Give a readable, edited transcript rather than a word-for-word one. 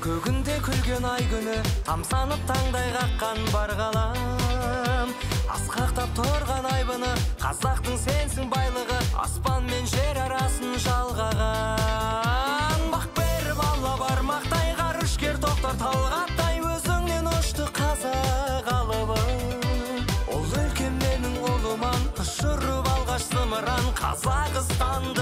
Көгінде күлген ай күні, тамсанып таңдай қаққан бар ғалам. Асқақтап тұрған айбыны, қазақтың сенсің байлығы, аспан мен жер арасын жалғаған. Бақ беріп алла бармақтай, ғарышкер тоқтар талғаттай, өзіңнен ұшты қазақ алыбы. Ол өлкем менің ұлыман, ұшырып алғаш зымыран, Қазақстан